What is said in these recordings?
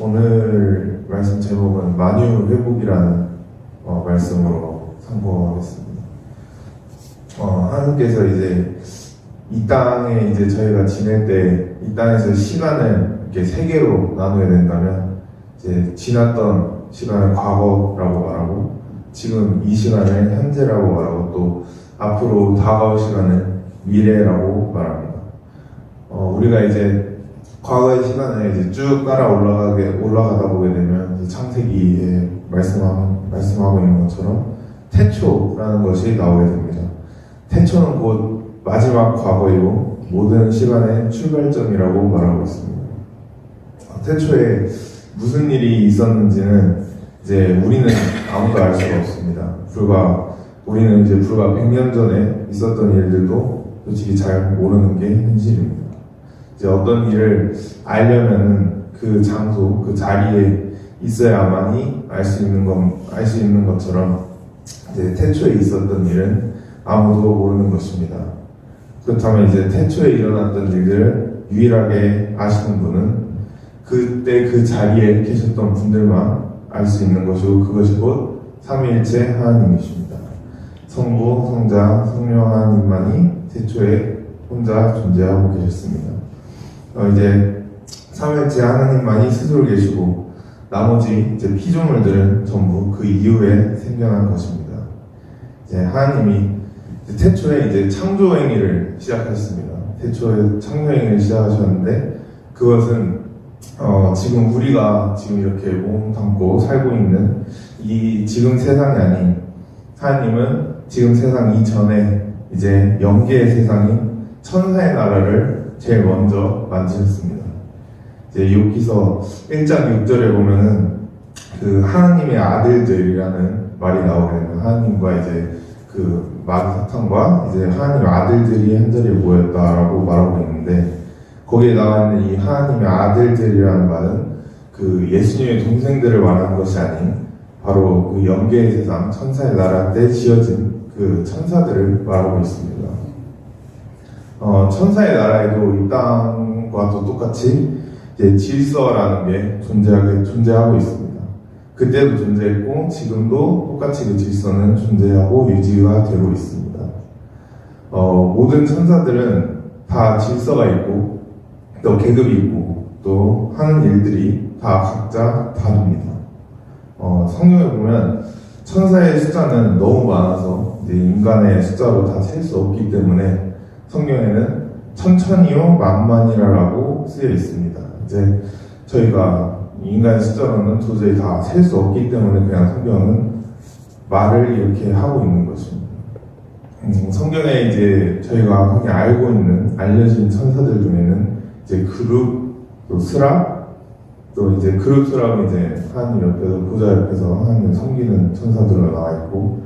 오늘 말씀 제목은 만유 회복이라는 말씀으로 선포하겠습니다. 하나님께서 이제 이 땅에 이제 저희가 지낼 때 이 땅에서 시간을 이렇게 세 개로 나누게 된다면 이제 지났던 시간을 과거라고 말하고 지금 이 시간을 현재라고 말하고 또 앞으로 다가올 시간을 미래라고 말합니다. 우리가 이제 과거의 시간을 이제 쭉 따라 올라가다 보게 되면 이제 창세기에 말씀하고 있는 것처럼 태초라는 것이 나오게 됩니다. 태초는 곧 마지막 과거이고 모든 시간의 출발점이라고 말하고 있습니다. 태초에 무슨 일이 있었는지는 이제 우리는 아무도 알 수가 없습니다. 우리는 이제 불과 100년 전에 있었던 일들도 솔직히 잘 모르는 게 현실입니다. 이제 어떤 일을 알려면은 그 장소, 그 자리에 있어야만이 알 수 있는 것처럼 이제 태초에 있었던 일은 아무도 모르는 것입니다. 그렇다면 이제 태초에 일어났던 일들을 유일하게 아시는 분은 그때 그 자리에 계셨던 분들만 알 수 있는 것이고 그것이 곧 삼위일체 하나님이십니다. 성부, 성자, 성령 하나님만이 태초에 혼자 존재하고 계셨습니다. 이제 삼위일체 하나님만이 스스로 계시고 나머지 이제 피조물들은 전부 그 이후에 생겨난 것입니다. 이제 하나님이 태초에 이제 창조 행위를 시작하셨습니다. 태초에 창조 행위를 시작하셨는데 그것은 지금 우리가 지금 이렇게 몸 담고 살고 있는 이 지금 세상이 아닌 하나님은 지금 세상 이전에 이제 영계의 세상인 천사의 나라를 제일 먼저 만드셨습니다. 이제 욥기서 1장 6절에 보면은 그 하나님의 아들들이라는 말이 나오게 됩니다. 하나님과 이제 그 마귀 사탄과 이제 하나님의 아들들이 한 자리에 모였다라고 말하고 있는데 거기에 나와 있는 이 하나님의 아들들이라는 말은 그 예수님의 동생들을 말하는 것이 아닌 바로 그 영계의 세상 천사의 나라 때 지어진 그 천사들을 말하고 있습니다. 천사의 나라에도 이 땅과도 똑같이 이제 질서라는 게 존재하고 있습니다. 그때도 존재했고 지금도 똑같이 그 질서는 존재하고 유지가 되고 있습니다. 모든 천사들은 다 질서가 있고 또 계급이 있고 또 하는 일들이 다 각자 다릅니다. 성경에 보면 천사의 숫자는 너무 많아서 이제 인간의 숫자로 다 셀 수 없기 때문에 성경에는 천천히요 만만이라고 쓰여 있습니다. 이제 저희가 인간의 숫자로는 도저히 다 셀 수 없기 때문에 그냥 성경은 말을 이렇게 하고 있는 것입니다. 성경에 이제 저희가 흔히 알려진 천사들 중에는 이제 그룹, 또 스랍, 또 이제 그룹 스랍은 이제 하나님 옆에서 보좌 옆에서 하나님을 섬기는 천사들로 나와 있고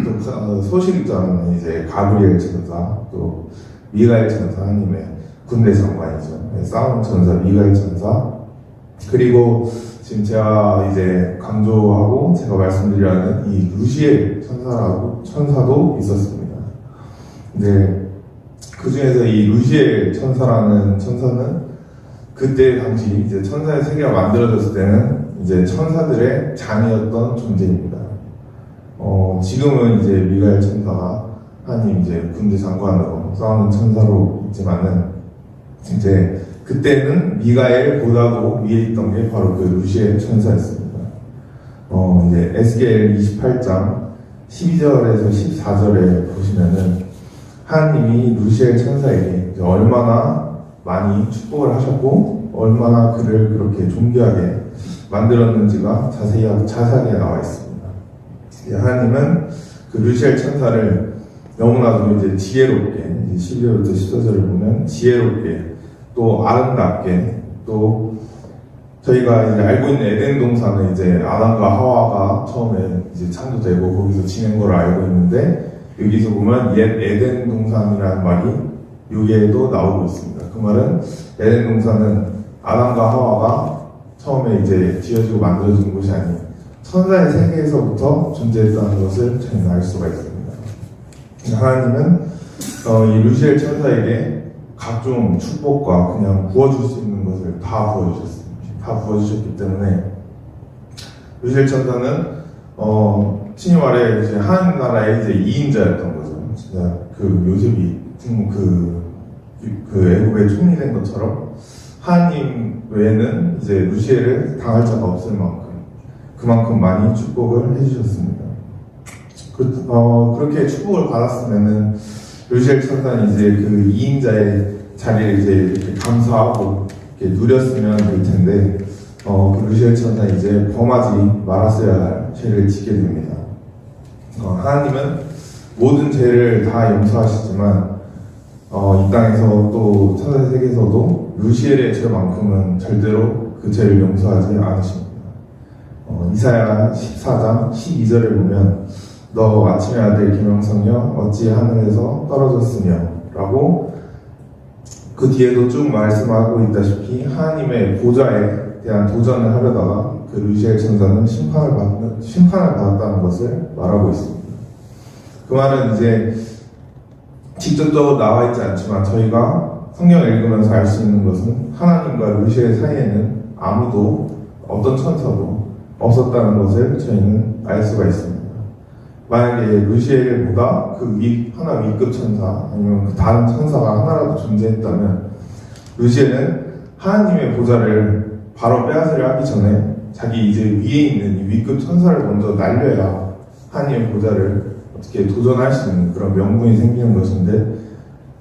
또 소식자는 이제 가브리엘 천사, 또 미가엘 천사 하나님의 군대 장관이죠. 싸움 천사 미가엘 천사. 그리고 지금 제가 이제 강조하고 제가 말씀드리려는 이 루시엘 천사도 있었습니다. 근데 그 중에서 이 루시엘 천사라는 천사는 그때 당시 이제 천사의 세계가 만들어졌을 때는 이제 천사들의 장이었던 존재입니다. 지금은 이제 미가엘 천사가 하나님 이제 군대 장관으로 싸우는 천사로 있지만은 이제 그때는 미가엘보다도 위에 있던 게 바로 그 루시엘 천사였습니다. 이제 에스겔 28장 12절에서 14절에 보시면은 하나님이 루시엘 천사에게 얼마나 많이 축복을 하셨고 얼마나 그를 그렇게 존귀하게 만들었는지가 자세하게 나와 있습니다. 하나님은 그 루시엘 천사를 너무나도 이제 지혜롭게 12절부터 14절을 보면 지혜롭게 또 아름답게 또 저희가 이제 알고 있는 에덴 동산은 이제 아담과 하와가 처음에 이제 창조되고 거기서 지낸 걸 알고 있는데 여기서 보면 옛 에덴 동산이라는 말이 여기에도 나오고 있습니다. 그 말은 에덴 동산은 아담과 하와가 처음에 이제 지어지고 만들어진 곳이 아닌 천사의 세계에서부터 존재했다는 것을 저희는 알 수가 있습니다. 하나님은 이 루시엘 천사에게 각종 축복과 그냥 부어줄 수 있는 것을 다 부어주셨습니다. 다 부어주셨기 때문에 루시엘 천사는 신이 말해 이제 하나님 나라의 이제 2인자였던 거죠. 진짜 그 요셉이 그 애굽의 총리 된 것처럼 하나님 외에는 이제 루시엘을 당할 자가 없을 만큼 그만큼 많이 축복을 해주셨습니다. 그렇게 축복을 받았으면은 루시엘 천사는 이제 그 2인자의 자리를 이제 이렇게 감사하고 이렇게 누렸으면 될 텐데 그 루시엘 천사는 이제 범하지 말았어야 할 죄를 짓게 됩니다. 하나님은 모든 죄를 다 용서하시지만 이 땅에서 또 천사 세계에서도 루시엘의 죄만큼은 절대로 그 죄를 용서하지 않으십니다. 이사야 14장 12절을 보면 너 아침의 아들 김영성여 어찌 하늘에서 떨어졌으며 라고 그 뒤에도 쭉 말씀하고 있다시피 하나님의 보좌에 대한 도전을 하려다가 그 루시엘 천사는 심판을 받았다는 것을 말하고 있습니다. 그 말은 이제 직접적으로 나와 있지 않지만 저희가 성경을 읽으면서 알 수 있는 것은 하나님과 루시엘 사이에는 아무도 어떤 천사도 없었다는 것을 저희는 알 수가 있습니다. 만약에 루시엘보다 하나 위급 천사 아니면 그 다른 천사가 하나라도 존재했다면 루시엘은 하나님의 보좌를 바로 빼앗으려 하기 전에 자기 이제 위에 있는 이 위급 천사를 먼저 날려야 하나님의 보좌를 어떻게 도전할 수 있는 그런 명분이 생기는 것인데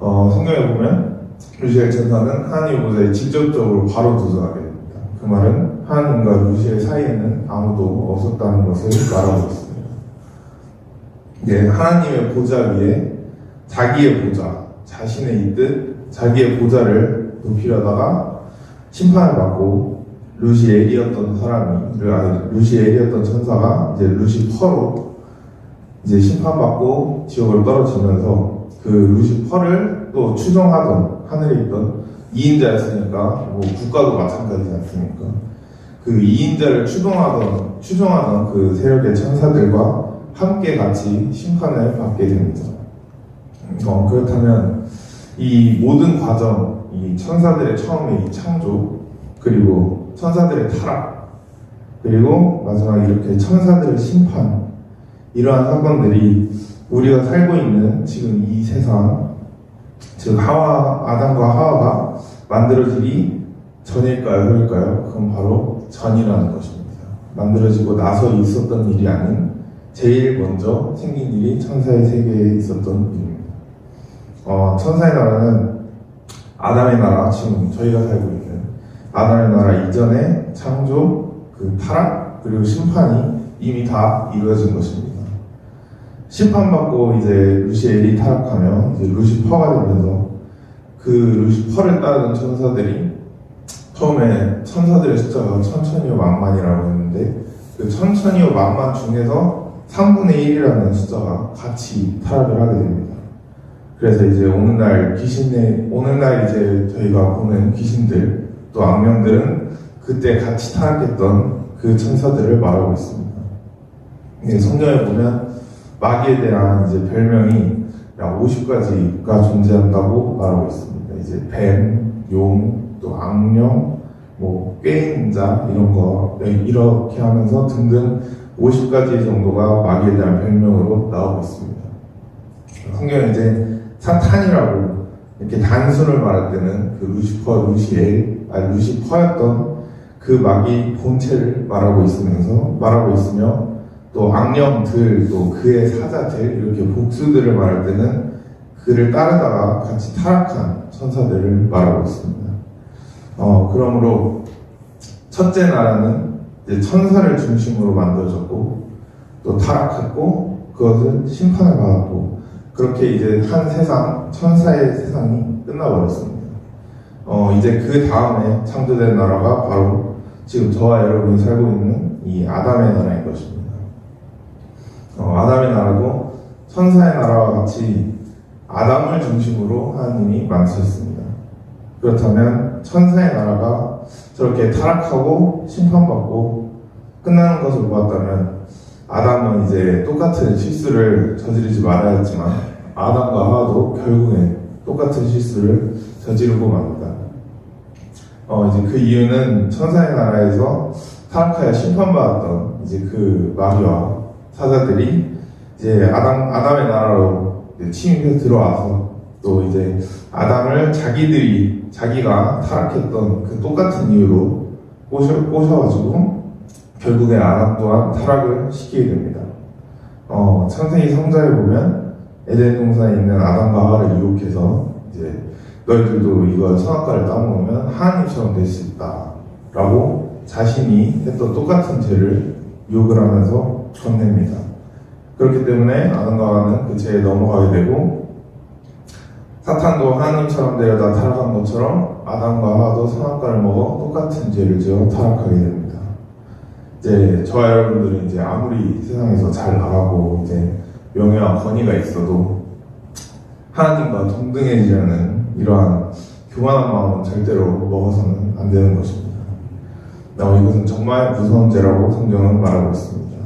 성경에 보면 루시엘 천사는 하나님의 보좌에 직접적으로 바로 도전하게 됩니다. 그 말은 하나님과 루시엘 사이에는 아무도 없었다는 것을 말하고 있습니다. 네, 하나님의 보좌 위에 자기의 보좌, 자신의 있듯 자기의 보좌를 높이려다가 심판을 받고 루시엘이었던 천사가 이제 루시퍼로 이제 심판받고 지옥으로 떨어지면서 그 루시퍼를 또 추종하던 하늘에 있던 2인자였으니까 뭐 국가도 마찬가지지 않습니까? 그 2인자를 추종하던 그 세력의 천사들과 함께 같이 심판을 받게 됩니다. 그렇다면 이 모든 과정, 이 천사들의 처음에 이 창조, 그리고 천사들의 타락, 그리고 마지막에 이렇게 천사들의 심판, 이러한 사건들이 우리가 살고 있는 지금 이 세상, 즉 아담과 하와가 만들어지기 전일까요, 후일까요? 그건 바로 전이라는 것입니다. 만들어지고 나서 있었던 일이 아닌 제일 먼저 생긴 일이 천사의 세계에 있었던 일입니다. 천사의 나라는 아담의 나라, 지금 저희가 살고 있는 아담의 나라 이전에 창조, 그 타락, 그리고 심판이 이미 다 이루어진 것입니다. 심판받고 이제 루시엘이 타락하며 이제 루시퍼가 되면서 그 루시퍼를 따르는 천사들이 처음에 천사들의 숫자가 천천히요 만만이라고 했는데 그 천천히요 만만 중에서 3분의 1이라는 숫자가 같이 타락을 하게 됩니다. 그래서 이제 오늘날 이제 저희가 보는 귀신들 또 악령들은 그때 같이 타락했던 그 천사들을 말하고 있습니다. 성경에 보면 마귀에 대한 이제 별명이 약 50가지가 존재한다고 말하고 있습니다. 이제 뱀, 용, 또 악령, 뭐 꾀인 자 이런 거 이렇게 하면서 등등 50가지 정도가 마귀에 대한 별명으로 나오고 있습니다. 성경에 이제 사탄이라고 이렇게 단순을 말할 때는 그 루시퍼였던 그 마귀 본체를 말하고 있으며 또 악령들 또 그의 사자들 이렇게 복수들을 말할 때는 그를 따르다가 같이 타락한 천사들을 말하고 있습니다. 그러므로 첫째 나라는 이제 천사를 중심으로 만들어졌고 또 타락했고 그것은 심판을 받았고 그렇게 이제 한 세상 천사의 세상이 끝나버렸습니다. 이제 그 다음에 창조된 나라가 바로 지금 저와 여러분이 살고 있는 이 아담의 나라인 것입니다. 아담의 나라도 천사의 나라와 같이 아담을 중심으로 하나님이 만드셨습니다. 그렇다면 천사의 나라가 저렇게 타락하고 심판받고 끝나는 것을 보았다면 아담은 이제 똑같은 실수를 저지르지 말아야 했지만 아담과 하와도 결국엔 똑같은 실수를 저지르고 맙니다. 이제 그 이유는 천사의 나라에서 타락하여 심판받았던 이제 그 마귀와 사자들이 이제 아담의 나라로 이제 침입해 들어와서 또 이제 아담을 자기가 타락했던 그 똑같은 이유로 꼬셔가지고 결국에 아담 또한 타락을 시키게 됩니다. 창세기 3장에 보면 에덴 동산에 있는 아담과 하와를 유혹해서 이제 너희들도 이거 선악과를 따먹으면 하나님처럼 될 수 있다 라고 자신이 했던 똑같은 죄를 유혹을 하면서 건넵니다. 그렇기 때문에 아담과 하와는 그 죄에 넘어가게 되고 사탄도 하나님처럼 되려다 타락한 것처럼 아담과 하와도 선악과를 먹어 똑같은 죄를 지어 타락하게 됩니다. 이제 저와 여러분들은 이제 아무리 세상에서 잘 나가고 이제 명예와 권위가 있어도 하나님과 동등해지려는 이러한 교만한 마음은 절대로 먹어서는 안 되는 것입니다. 이것은 정말 무서운 죄라고 성경은 말하고 있습니다.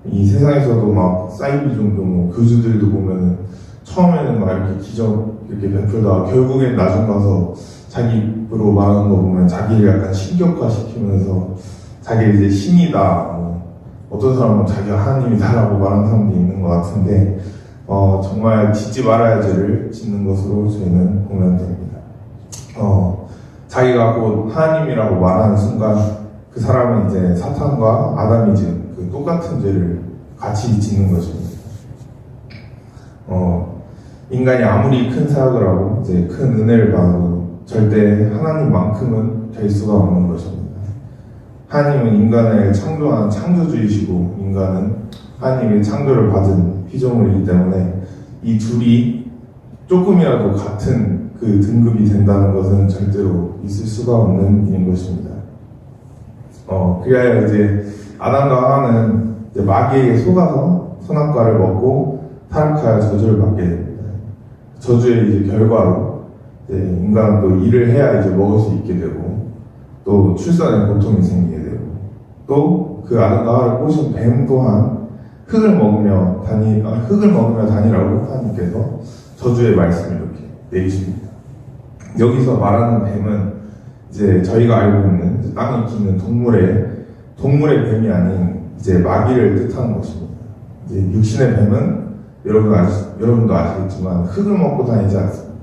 이 세상에서도 막 사이비 종교 교주들도 보면은 처음에는 막 이렇게 기적 이렇게 베풀다가 결국엔 나중 가서 자기 입으로 말하는 거 보면 자기를 약간 신격화시키면서 자기 이제 신이다. 어떤 사람은 자기가 하나님이다라고 말하는 사람도 있는 것 같은데 정말 짓지 말아야 죄를 짓는 것으로 저희는 보면 됩니다. 자기가 곧 하나님이라고 말하는 순간 그 사람은 이제 사탄과 아담이 지은 그 똑같은 죄를 같이 짓는 것입니다. 인간이 아무리 큰 사역을 하고 이제 큰 은혜를 받아도 절대 하나님만큼은 될 수가 없는 것입니다. 하나님은 인간을 창조한 창조주이시고 인간은 하나님의 창조를 받은 피조물이기 때문에 이 둘이 조금이라도 같은 그 등급이 된다는 것은 절대로 있을 수가 없는 일인 것입니다. 그래야 이제 아담과 하와는 이제 마귀에게 속아서 선악과를 먹고 타락하여 저주를 받게 됩니다. 저주의 이제 결과로 이제 인간은 또 일을 해야 이제 먹을 수 있게 되고 또 출산에 고통이 생기게 되고 또 그 아담과 하와를 꼬신 뱀 또한 흙을 먹으며 다니라고 하나님께서 저주의 말씀을 이렇게 내주십니다. 여기서 말하는 뱀은 이제 저희가 알고 있는 이제 땅에 기는 동물의 뱀이 아닌 이제 마귀를 뜻하는 것입니다. 이제 육신의 뱀은 여러분도 아시겠지만 흙을 먹고 다니지 않습니다.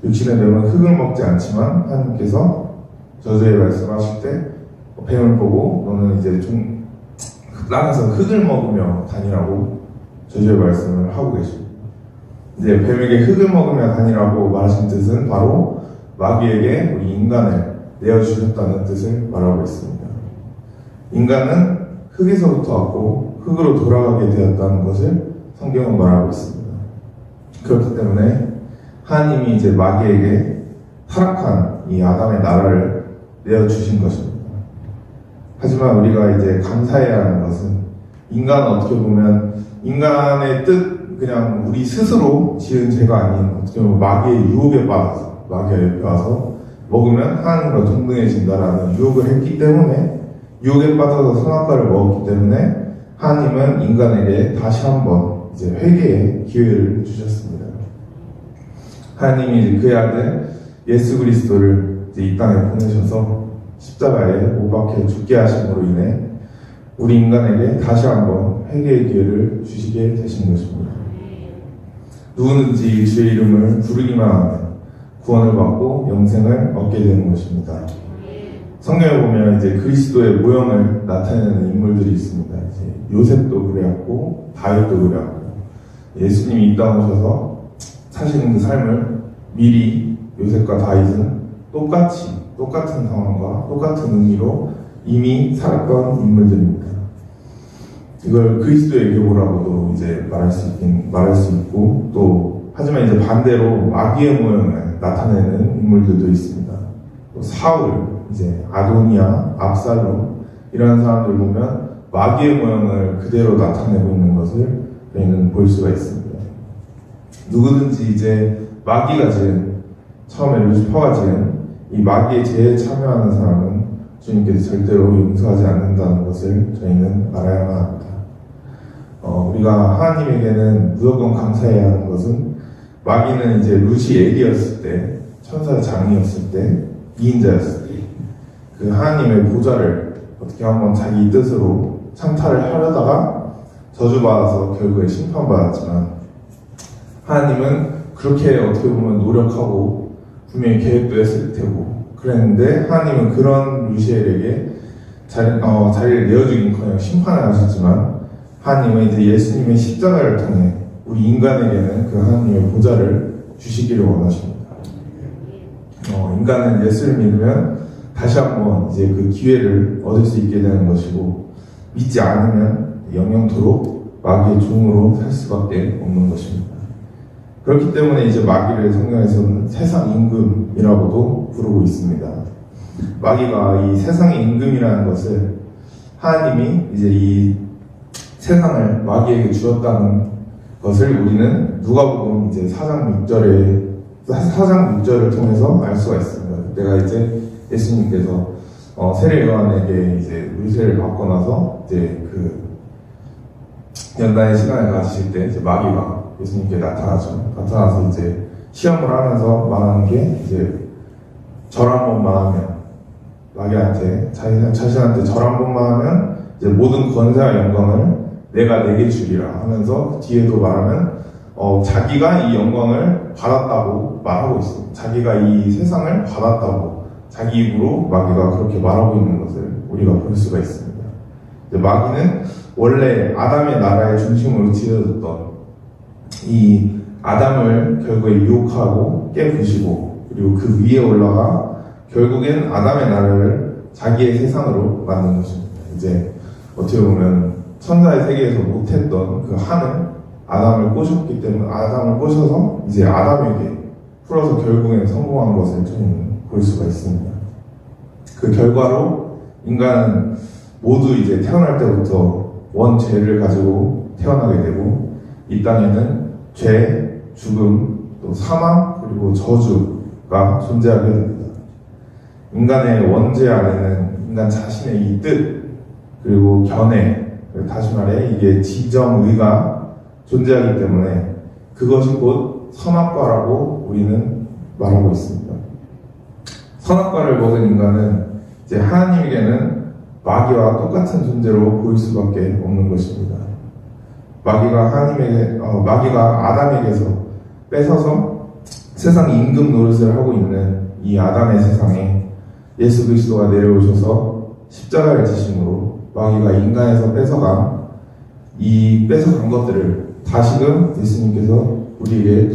육신의 뱀은 흙을 먹지 않지만 하나님께서 저주의 말씀하실 때 뱀을 보고 너는 이제 좀 땅에서 흙을 먹으며 다니라고 저주의 말씀을 하고 계십니다. 이제 뱀에게 흙을 먹으며 다니라고 말하신 뜻은 바로 마귀에게 우리 인간을 내어주셨다는 뜻을 말하고 있습니다. 인간은 흙에서부터 왔고 흙으로 돌아가게 되었다는 것을 성경은 말하고 있습니다. 그렇기 때문에 하나님이 이제 마귀에게 타락한 이 아담의 나라를 내어주신 것입니다. 하지만 우리가 이제 감사해야 하는 것은 인간은 어떻게 보면 인간의 뜻 그냥 우리 스스로 지은 죄가 아닌 어떻게 보면 마귀의 유혹에 빠져서 마귀가 옆에 와서 먹으면 하나님과 동등해진다라는 유혹을 했기 때문에 유혹에 빠져서 선악과를 먹었기 때문에 하나님은 인간에게 다시 한번 이제 회개의 기회를 주셨습니다. 하나님이 그의 아들 예수 그리스도를 이제 이 땅에 보내셔서 십자가에 못 박혀 죽게 하심으로 인해 우리 인간에게 다시 한번 회개의 기회를 주시게 되신 것입니다. 누구든지 주의 이름을 부르기만 하면 구원을 받고 영생을 얻게 되는 것입니다. 성경에 보면 이제 그리스도의 모형을 나타내는 인물들이 있습니다. 이제 요셉도 그래왔고 다윗도 그래왔고 예수님이 이 땅에 오셔서 사시는 그 삶을 미리 요셉과 다윗은 똑같은 상황과 똑같은 의미로 이미 살았던 인물들입니다. 이걸 그리스도의 계보라고도 이제 말할 수 있고 또 하지만 이제 반대로 마귀의 모형을 나타내는 인물들도 있습니다. 또 사울, 이제 아도니아, 압살롬 이런 사람들 보면 마귀의 모형을 그대로 나타내고 있는 것을 저희는 볼 수가 있습니다. 누구든지 이제 마귀가 지은 처음에 루시퍼가 지은 이 마귀의 죄에 참여하는 사람은 주님께서 절대로 용서하지 않는다는 것을 저희는 알아야만 합니다. 우리가 하나님에게는 무조건 감사해야 하는 것은 마귀는 이제 루시 애기였을 때 천사의 장이었을 때 이인자였을 때 그 하나님의 보좌를 어떻게 한번 자기 뜻으로 창탈을 하려다가 저주받아서 결국에 심판받았지만, 하나님은 그렇게 어떻게 보면 노력하고 분명히 계획도 했을 테고 그랬는데, 하나님은 그런 루시엘에게 자리를 내어주긴커녕 심판을 하셨지만, 하나님은 이제 예수님의 십자가를 통해 우리 인간에게는 그 하나님의 보좌를 주시기를 원하십니다. 인간은 예수를 믿으면 다시 한번 이제 그 기회를 얻을 수 있게 되는 것이고, 믿지 않으면 영영토록 마귀의 종으로 살 수밖에 없는 것입니다. 그렇기 때문에 이제 마귀를 성경에서는 세상 임금이라고도 부르고 있습니다. 마귀가 이 세상의 임금이라는 것을, 하나님이 이제 이 세상을 마귀에게 주었다는 것을 우리는 누가복음 이제 4장 6절을 통해서 알 수가 있습니다. 그때가 이제 예수님께서 세례 요한에게 이제 물세를 받고 나서 이제 그 연단의 시간을 가지실 때 이제 마귀가 예수님께 나타나죠. 나타나서 이제 시험을 하면서 말하는 게 이제 절 한 번만 하면, 마귀한테 자신한테 절 한 번만 하면 이제 모든 권세와 영광을 내가 내게 주리라 하면서, 뒤에도 말하면 자기가 이 영광을 받았다고 말하고 있습니다. 자기가 이 세상을 받았다고 자기 입으로 마귀가 그렇게 말하고 있는 것을 우리가 볼 수가 있습니다. 마귀는 원래 아담의 나라의 중심으로 지어졌던 이 아담을 결국에 유혹하고 깨부시고, 그리고 그 위에 올라가 결국엔 아담의 나라를 자기의 세상으로 만든 것입니다. 이제 어떻게 보면 천사의 세계에서 못했던 그 한을 아담을 꼬셨기 때문에, 아담을 꼬셔서 이제 아담에게 풀어서 결국엔 성공한 것을 저희는 볼 수가 있습니다. 그 결과로 인간은 모두 이제 태어날 때부터 원죄를 가지고 태어나게 되고, 이 땅에는 죄, 죽음, 또 사망, 그리고 저주가 존재하게 됩니다. 인간의 원죄 안에는 인간 자신의 이 뜻, 그리고 견해, 다시 말해 이게 지정의가 존재하기 때문에 그것이 곧 선악과라고 우리는 말하고 있습니다. 선악과를 먹은 인간은 이제 하나님에게는 마귀와 똑같은 존재로 보일 수밖에 없는 것입니다. 마귀가 아담에게서 뺏어서 세상 임금 노릇을 하고 있는 이 아담의 세상에 예수 그리스도가 내려오셔서 십자가를 지심으로 마귀가 인간에서 뺏어간 것들을 다시금 예수님께서 우리에게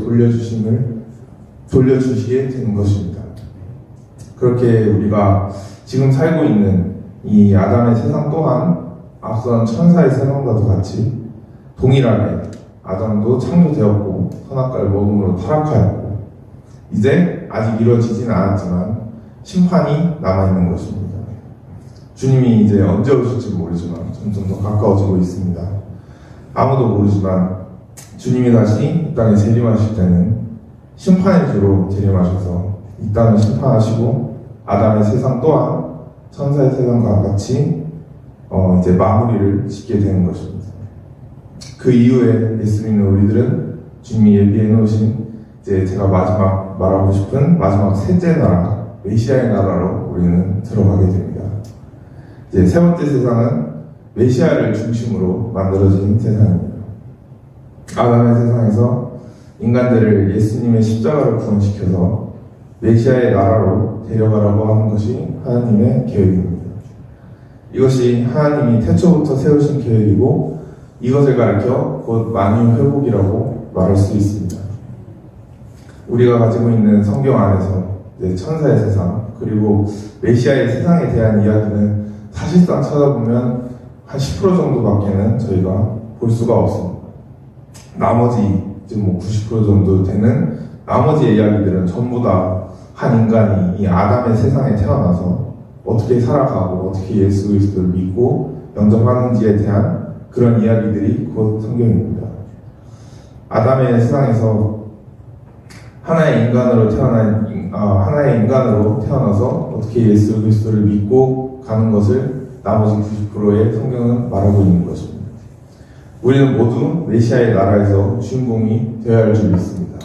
돌려주시게 되는 것입니다. 그렇게 우리가 지금 살고 있는 이 아담의 세상 또한 앞선 천사의 세상과도 같이 동일하게 아담도 창조되었고 선악과를 먹음으로 타락하였고, 이제 아직 이루어지지는 않았지만 심판이 남아있는 것입니다. 주님이 이제 언제 오실지 모르지만 점점 더 가까워지고 있습니다. 아무도 모르지만 주님이 다시 이 땅에 재림하실 때는 심판의 주로 재림하셔서 이 땅을 심판하시고, 아담의 세상 또한 천사의 세상과 같이 이제 마무리를 짓게 되는 것입니다. 그 이후에 예수 믿는 우리들은 주님이 예비해 놓으신 이제 제가 마지막 말하고 싶은 마지막 셋째 나라, 메시아의 나라로 우리는 들어가게 됩니다. 이제 세 번째 세상은 메시아를 중심으로 만들어진 세상입니다. 아담의 세상에서 인간들을 예수님의 십자가로 구원시켜서 메시아의 나라로 데려가라고 하는 것이 하나님의 계획입니다. 이것이 하나님이 태초부터 세우신 계획이고, 이것을 가리켜 곧 만유 회복이라고 말할 수 있습니다. 우리가 가지고 있는 성경 안에서 천사의 세상, 그리고 메시아의 세상에 대한 이야기는 사실상 찾아보면 한 10% 정도밖에는 저희가 볼 수가 없습니다. 나머지 90% 정도 되는 나머지 이야기들은 전부 다 한 인간이 이 아담의 세상에 태어나서 어떻게 살아가고 어떻게 예수 그리스도를 믿고 영접하는지에 대한 그런 이야기들이 곧 성경입니다. 아담의 세상에서 하나의 인간으로 태어나서 어떻게 예수 그리스도를 믿고 가는 것을 나머지 90%의 성경은 말하고 있는 것입니다. 우리는 모두 메시아의 나라에서 주인공이 되어야 할 줄 믿습니다.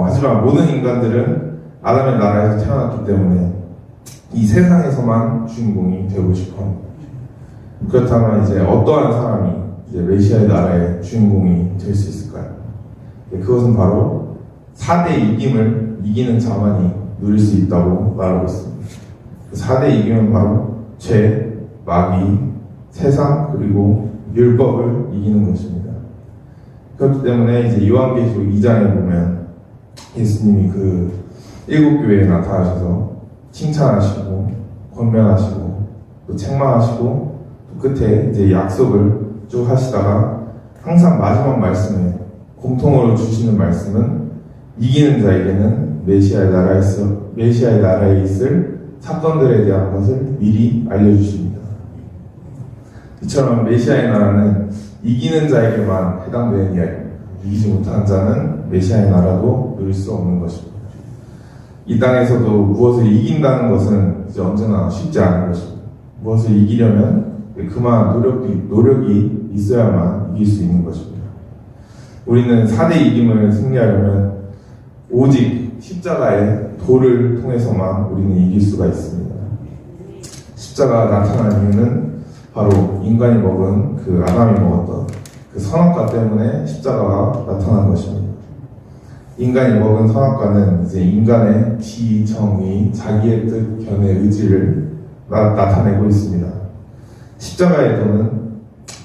하지만 모든 인간들은 아담의 나라에서 태어났기 때문에 이 세상에서만 주인공이 되고 싶어 합니다. 그렇다면 이제 어떠한 사람이 이제 메시아의 나라의 주인공이 될 수 있을까요? 그것은 바로 4대 이김을 이기는 자만이 누릴 수 있다고 말하고 있습니다. 4대 이김은 바로 죄, 마귀, 세상, 그리고 율법을 이기는 것입니다. 그렇기 때문에 이제 요한계시록 2장에 보면 예수님이 그 7교회에 나타나셔서 칭찬하시고 권면하시고 또 책망하시고 또 끝에 이제 약속을 쭉 하시다가 항상 마지막 말씀에 공통으로 주시는 말씀은 이기는 자에게는 메시아의 나라에 있을 사건들에 대한 것을 미리 알려주십니다. 이처럼 메시아의 나라는 이기는 자에게만 해당되는 이야기입니다. 이기지 못한 자는 메시아의 나라도 누릴 수 없는 것입니다. 이 땅에서도 무엇을 이긴다는 것은 이제 언제나 쉽지 않은 것입니다. 무엇을 이기려면 그만 노력이 있어야만 이길 수 있는 것입니다. 우리는 4대 이김을 승리하려면 오직 십자가의 도를 통해서만 우리는 이길 수가 있습니다. 십자가가 나타난 이유는 바로 인간이 먹은 그 아담이 먹었던 그 선악과 때문에 십자가가 나타난 것입니다. 인간이 먹은 선악과는 이제 인간의 지, 정의, 자기의 뜻, 견해, 의지를 나타내고 있습니다. 십자가의 도는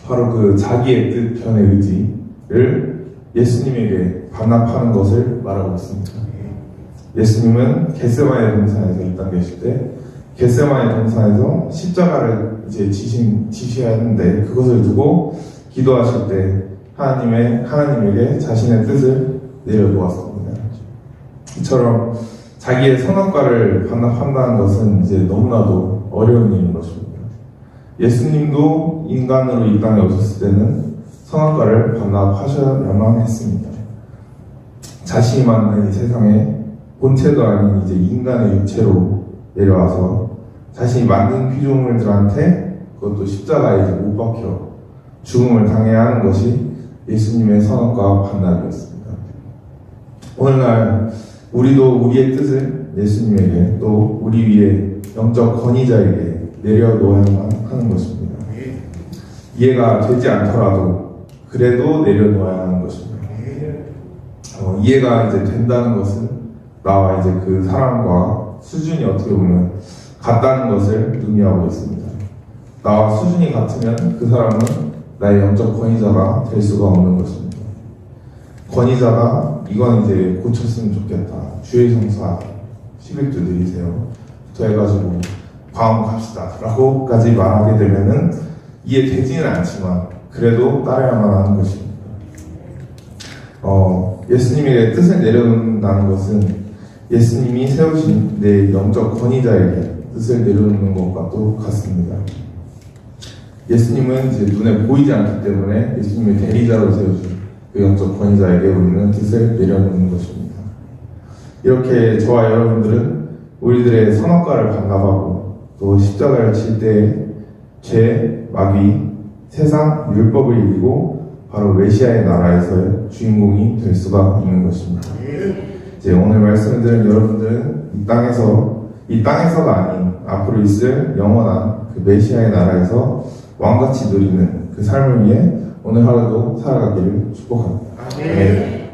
바로 그 자기의 뜻, 견해, 의지를 예수님에게 반납하는 것을 말하고 있습니다. 예수님은 겟세마네 동산에서 이 땅 계실 때 겟세마네 동산에서 십자가를 이제 지시하는데 그것을 두고 기도하실 때 하나님에게 자신의 뜻을 내려놓았습니다. 이처럼 자기의 선악과를 반납한다는 것은 이제 너무나도 어려운 일인 것입니다. 예수님도 인간으로 이 땅에 오셨을 때는 선악과를 반납하셔야만 했습니다. 자신이 만든 이 세상에 본체도 아닌 이제 인간의 육체로 내려와서 자신이 만든 피조물들한테 그것도 십자가에 이제 못 박혀 죽음을 당해야 하는 것이 예수님의 선악과 반납이었습니다. 오늘날 우리도 우리의 뜻을 예수님에게 또 우리 위에 영적 권위자에게 내려놓아야만 하는 것입니다. 이해가 되지 않더라도 그래도 내려놓아야 하는 것입니다. 이해가 이제 된다는 것은 나와 이제 그 사람과 수준이 어떻게 보면 같다는 것을 의미하고 있습니다. 나와 수준이 같으면 그 사람은 나의 영적 권위자가 될 수가 없는 것입니다. 권위자가 이건 이제 고쳤으면 좋겠다. 주의 성사 11조 드리세요. 부터 해가지고 과음 갑시다 라고까지 말하게 되면은 이해되지는 않지만 그래도 따라야만 하는 것입니다. 예수님의 뜻을 내려놓는다는 것은 예수님이 세우신 내 영적 권위자에게 뜻을 내려놓는 것과 똑같습니다. 예수님은 이제 눈에 보이지 않기 때문에 예수님의 대리자로 세우신 그 영적 권위자에게 우리는 뜻을 내려놓는 것입니다. 이렇게 저와 여러분들은 우리들의 선악과를 반납하고 또 십자가를 칠 때 죄, 마귀, 세상, 율법을 이기고 바로 메시아의 나라에서의 주인공이 될 수가 있는 것입니다. 이제 오늘 말씀을 들은 여러분들은 이 땅에서가 아닌 앞으로 있을 영원한 그 메시아의 나라에서 왕같이 누리는 그 삶을 위해 오늘 하루도 살아가기를 축복합니다. 아멘.